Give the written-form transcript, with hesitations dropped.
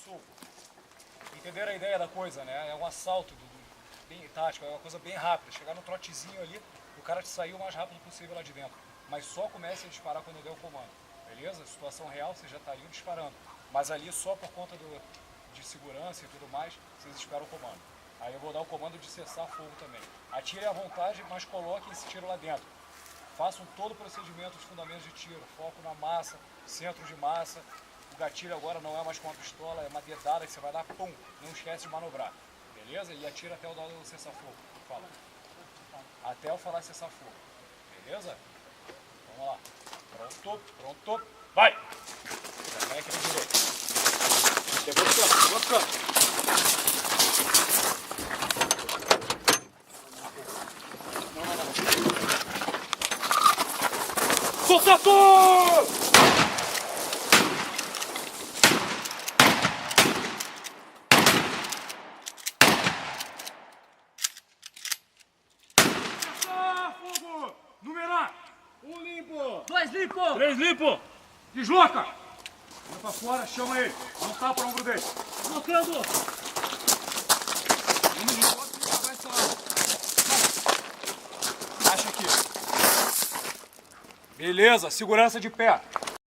Sul. Entenderam a ideia da coisa, né? É um assalto bem tático, é uma coisa bem rápida. Chegar no trotezinho ali, o cara te sair o mais rápido possível lá de dentro. Mas só comece a disparar quando eu der o comando. Beleza? Situação real, você já estaria disparando. Mas ali só por conta de segurança e tudo mais, vocês esperam o comando. Aí eu vou dar o comando de cessar fogo também. Atire à vontade, mas coloquem esse tiro lá dentro. Façam todo o procedimento dos fundamentos de tiro. Foco na massa, centro de massa. O gatilho agora não é mais com a pistola, é uma dedada que você vai dar, pum, não esquece de manobrar. Beleza? E atira até eu dar o cessar-fogo. Fala. Até eu falar cessar-fogo. Beleza? Vamos lá. Pronto, pronto. Vai! Já vai aqui no direito. Levou o canto, levou o canto. Contato! Fogo! Numerar! 1 limpo! 2 limpo! 3 limpo! Desloca! Vai pra fora, chama ele. Não tapa o ombro dele. Deslocando! Vamos de volta e acabar essa arma. Acha aqui. Beleza, segurança de pé.